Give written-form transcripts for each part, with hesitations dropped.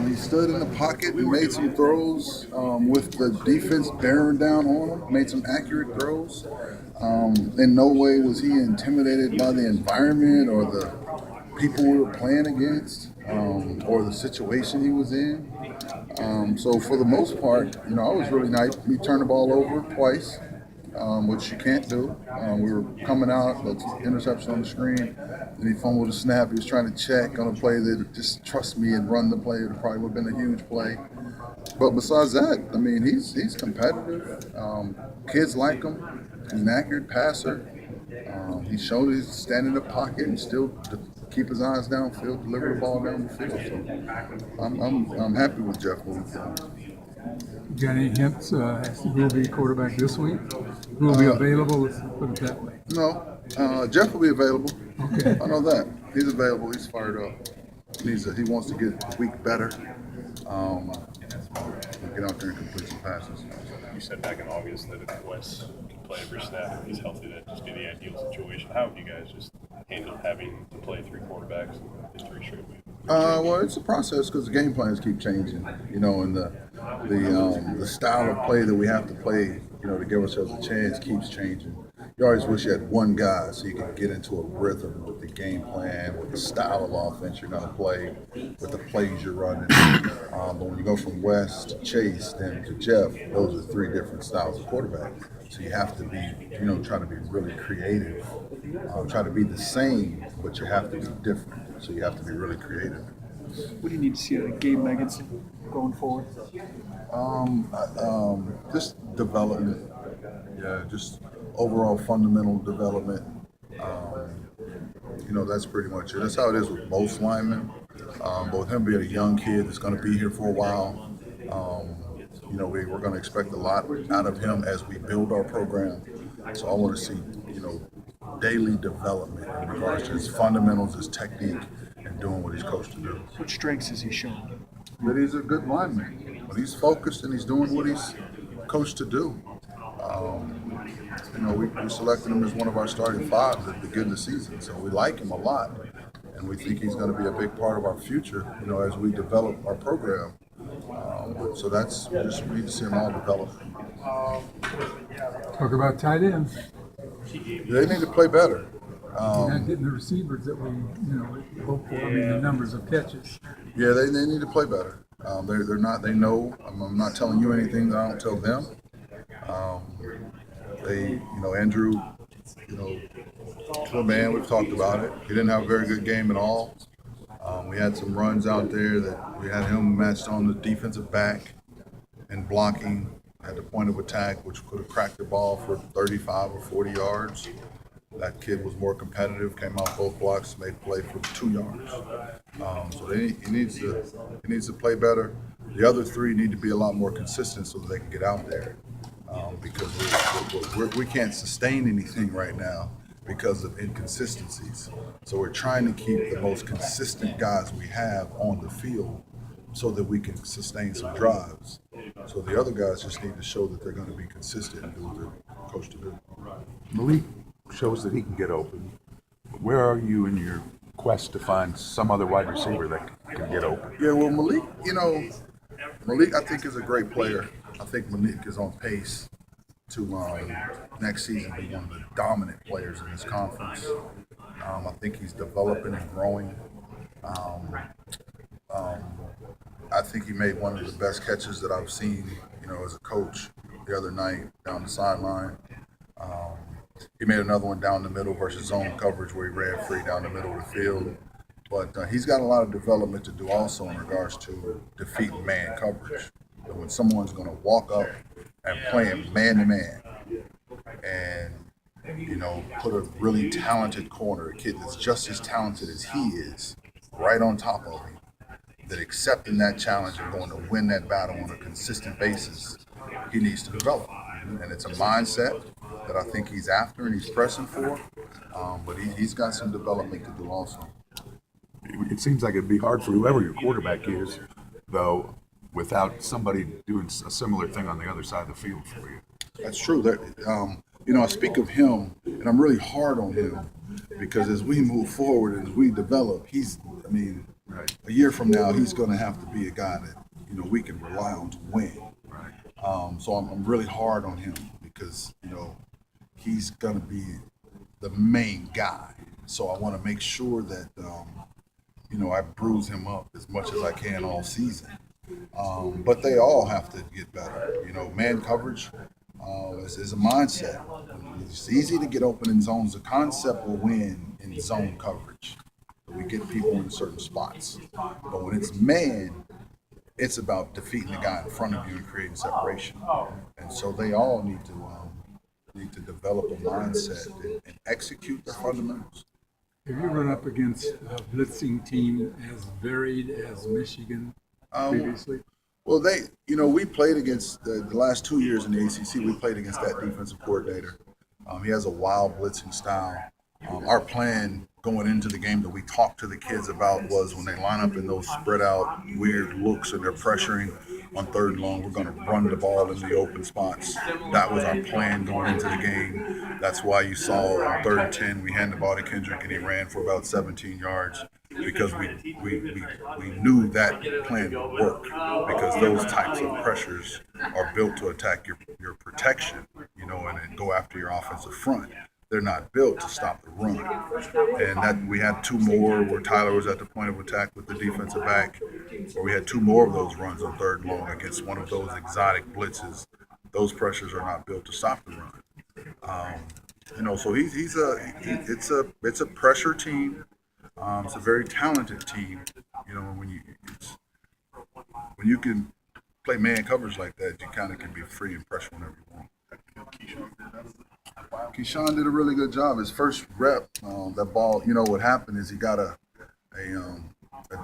He stood in the pocket and made some throws with the defense bearing down on him. Made some accurate throws. In no way was he intimidated by the environment or the people we were playing against or the situation he was in. So for the most part, I was really nice. We turned the ball over twice, which you can't do. We were coming out, the interception on the screen, and he fumbled a snap. He was trying to check on a play that just trust me and run the play. It probably would have been a huge play. But besides that, he's competitive. Kids like him. He's an accurate passer. He showed he's standing in the pocket and still keep his eyes downfield, deliver the ball down the field. So I'm happy with Jeff moving forward. Got any hints as to who will be quarterback this week? Who will be available? Let's put it that way. No, Jeff will be available. Okay. I know that. He's available. He's fired up. He wants to get a week better. Get out there and complete some passes. You said back in August that if Wes could play every snap and he's healthy, that'd just be the ideal situation. How have you guys just handled having to play three quarterbacks in 3 straight weeks? Well, it's a process because the game plans keep changing, and the style of play that we have to play, to give ourselves a chance keeps changing. You always wish you had one guy so you could get into a rhythm with the game plan, with the style of offense you're going to play, with the plays you're running. But when you go from West to Chase, then to Jeff, those are 3 different styles of quarterback. So you have to be, try to be really creative. Try to be the same, but you have to be different. So you have to be really creative. What do you need to see out of Gabe Meggins going forward? Just development. Yeah, just overall fundamental development. That's pretty much it. That's how it is with most linemen. But with him being a young kid that's going to be here for a while, we're going to expect a lot out of him as we build our program. So I want to see, daily development in regards to his fundamentals, his technique, and doing what he's coached to do. What strengths has he shown? But he's a good lineman. When he's focused and he's doing what he's coached to do. We selected him as one of our starting 5s at the beginning of the season, so we like him a lot, and we think he's going to be a big part of our future, as we develop our program. So we just need to see him all develop. Talk about tight ends. They need to play better. You're not getting the receivers that we, hope for. The numbers of catches. Yeah, they need to play better. They're not. They know. I'm not telling you anything that I don't tell them. Andrew, to a man, we've talked about it. He didn't have a very good game at all. We had some runs out there that we had him matched on the defensive back and blocking at the point of attack, which could have cracked the ball for 35 or 40 yards. That kid was more competitive, came out both blocks, made a play for 2 yards. So he needs to play better. The other 3 need to be a lot more consistent so that they can get out there. Because we can't sustain anything right now because of inconsistencies. So we're trying to keep the most consistent guys we have on the field so that we can sustain some drives. So the other guys just need to show that they're going to be consistent and do what they're coached to do. Malik shows that he can get open. Where are you in your quest to find some other wide receiver that can get open? Yeah, well, Malik I think is a great player. I think Malik is on pace to next season be one of the dominant players in this conference. I think he's developing and growing. I think he made one of the best catches that I've seen, as a coach the other night down the sideline. He made another one down the middle versus zone coverage where he ran free down the middle of the field. But he's got a lot of development to do also in regards to defeating man coverage. And when someone's going to walk up and play him man-to-man and, put a really talented corner, a kid that's just as talented as he is, right on top of him, that accepting that challenge and going to win that battle on a consistent basis, he needs to develop. And it's a mindset that I think he's after and he's pressing for, but he's got some development to do also. It seems like it'd be hard for whoever your quarterback is, though, without somebody doing a similar thing on the other side of the field for you. That's true. I speak of him, and I'm really hard on him because as we move forward and as we develop, he's Right. A year from now, he's going to have to be a guy that we can rely on to win. Right. So I'm really hard on him because he's going to be the main guy. So I want to make sure that I bruise him up as much as I can all season. But they all have to get better. Man coverage is a mindset. It's easy to get open in zones. The concept will win in zone coverage. We get people in certain spots. But when it's man, it's about defeating the guy in front of you and creating separation. And so they all need to develop a mindset and execute their fundamentals. Have you run up against a blitzing team as varied as Michigan previously? Well, we played against the last 2 years in the ACC. We played against that defensive coordinator. He has a wild blitzing style. Our plan going into the game that we talked to the kids about was when they line up in those spread out weird looks and they're pressuring on third and long, we're going to run the ball in the open spots. That was our plan going into the game. That's why you saw on 3rd and 10, we handed the ball to Kendrick and he ran for about 17 yards because we knew that plan would work because those types of pressures are built to attack your protection, and then go after your offensive front. They're not built to stop the run. And that we had 2 more where Tyler was at the point of attack with the defensive back, where we had 2 more of those runs on 3rd and long against one of those exotic blitzes. Those pressures are not built to stop the run. So it's a pressure team. It's a very talented team. When you can play man coverage like that, you kind of can be free and pressure whenever you want. Keyshawn did a really good job. His first rep, that ball, what happened is he got a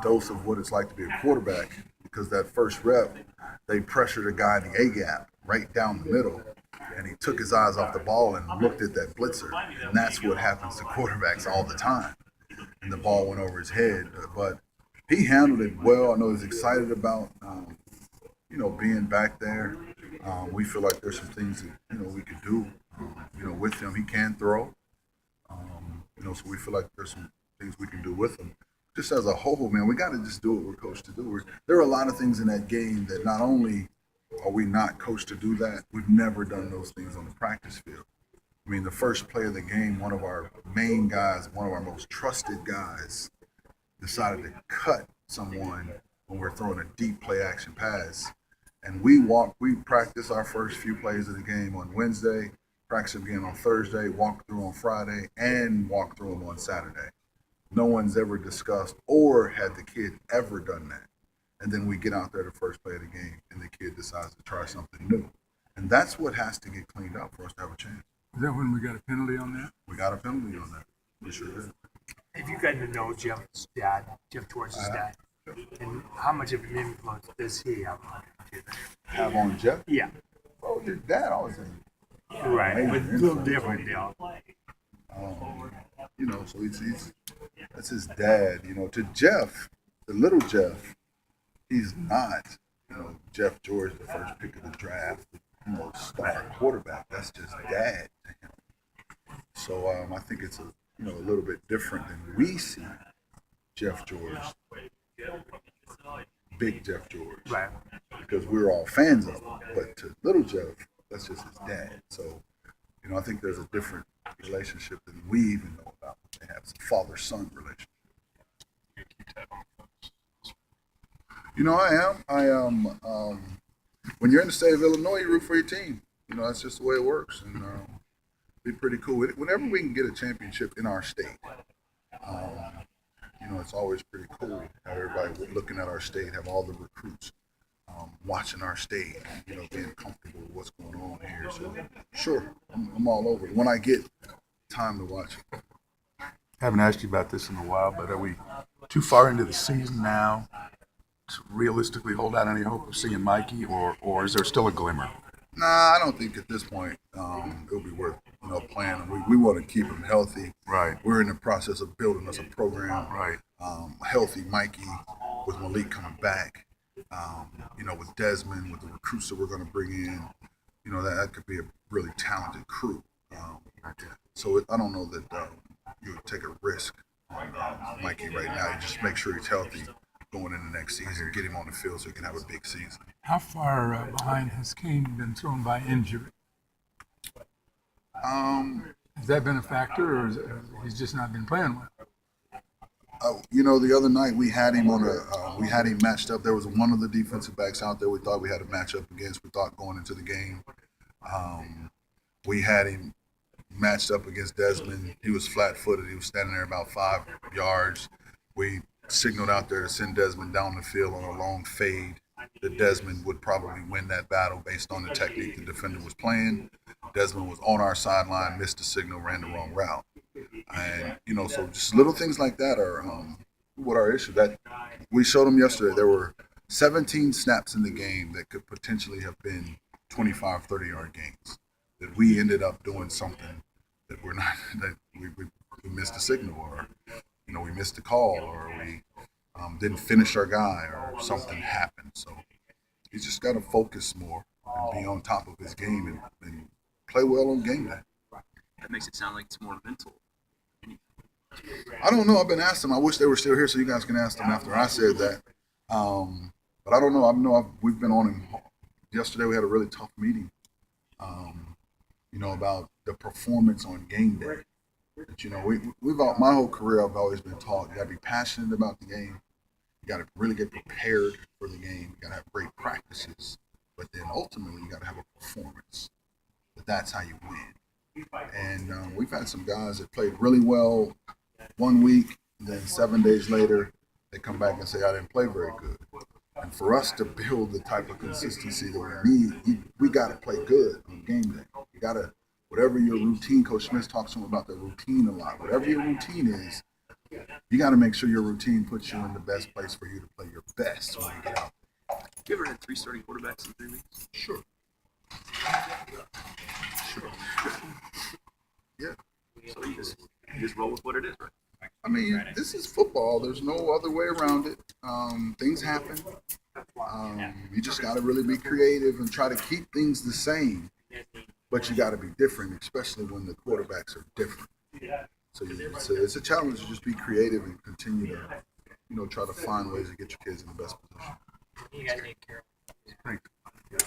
dose of what it's like to be a quarterback because that first rep, they pressured a guy in the A-gap right down the middle, and he took his eyes off the ball and looked at that blitzer, and that's what happens to quarterbacks all the time. And the ball went over his head, but he handled it well. I know he's excited about, being back there. We feel like there's some things that, we could do, with him. He can throw, so we feel like there's some things we can do with him. Just as a whole, man, we got to just do what we're coached to do. There are a lot of things in that game that not only are we not coached to do that, we've never done those things on the practice field. I mean, the first play of the game, one of our main guys, one of our most trusted guys, decided to cut someone when we're throwing a deep play action pass. And we practice our first few plays of the game on Wednesday, practice again on Thursday, walk through on Friday, and walk through them on Saturday. No one's ever discussed or had the kid ever done that. And then we get out there the first play of the game, and the kid decides to try something new. And that's what has to get cleaned up for us to have a chance. Is that when we got a penalty on that? We got a penalty on that. We sure did. Have you gotten to know Jeff's dad, Jeff George's dad? And how much of an influence does he have on you? Have on Jeff? Yeah. Oh, your dad always had. Right, but a little different deal. So he's that's his dad. To Jeff, the little Jeff, he's not, Jeff George, the first pick of the draft, star quarterback. That's just dad to him. So I think it's a little bit different than we see Jeff George, big Jeff George, Right. because we're all fans of him. But to little Jeff, that's just his dad. So, I think there's a different relationship than we even know about. They have a father-son relationship. I am. When you're in the state of Illinois, you root for your team. That's just the way it works, and be pretty cool. Whenever we can get a championship in our state, it's always pretty cool. Have everybody looking at our state, have all the recruits watching our state, being comfortable with what's going on here. So, sure, I'm all over it. When I get time to watch it. Haven't asked you about this in a while, but are we too far into the season now to realistically hold out any hope of seeing Mikey, or is there still a glimmer? Nah, I don't think at this point it'll be worth playing. We want to keep him healthy. Right. We're in the process of building us a program. Right. Healthy Mikey with Malik coming back. With Desmond, with the recruits that we're going to bring in. That could be a really talented crew. So I don't know that you would take a risk Mikey right now. You just make sure he's healthy going into next season, get him on the field so he can have a big season. How far behind has Kane been thrown by injury? Has that been a factor, or he's just not been playing well? The other night we had him we had him matched up. There was one of the defensive backs out there we thought we had a match up against. We thought going into the game, we had him matched up against Desmond. He was flat-footed. He was standing there about 5 yards. We signaled out there to send Desmond down the field on a long fade. That Desmond would probably win that battle based on the technique the defender was playing. Desmond was on our sideline, missed the signal, ran the wrong route. And, so just little things like that are what our issue. That we showed them yesterday. There were 17 snaps in the game that could potentially have been 25, 30-yard gains. That we ended up doing something that we're not, that we missed the signal, or, we missed the call, or we didn't finish our guy, or something happened. So he's just got to focus more and be on top of his game and play well on game day. That makes it sound like it's more mental. I don't know. I've been asking them. I wish they were still here so you guys can ask them after I said that. But I don't know. We've been on him. Yesterday we had a really tough meeting, about the performance on game day. That, my whole career I've always been taught you got to be passionate about the game. You got to really get prepared for the game. You got to have great practices. But then ultimately you got to have a performance. But that's how you win. And we've had some guys that played really well one week, and then 7 days later, they come back and say, I didn't play very good. And for us to build the type of consistency that we need, we got to play good on game day. You got to, whatever your routine, Coach Smith talks to him about the routine a lot. Whatever your routine is, you got to make sure your routine puts you in the best place for you to play your best when you get out. You ever had 3 starting quarterbacks in 3 weeks? Sure. Yeah. So you just roll with what it is, right? I mean, this is football. There's no other way around it. Things happen. You just got to really be creative and try to keep things the same. But you got to be different, especially when the quarterbacks are different. So it's a challenge to just be creative and continue to, try to find ways to get your kids in the best position. You guys take care. Thank you.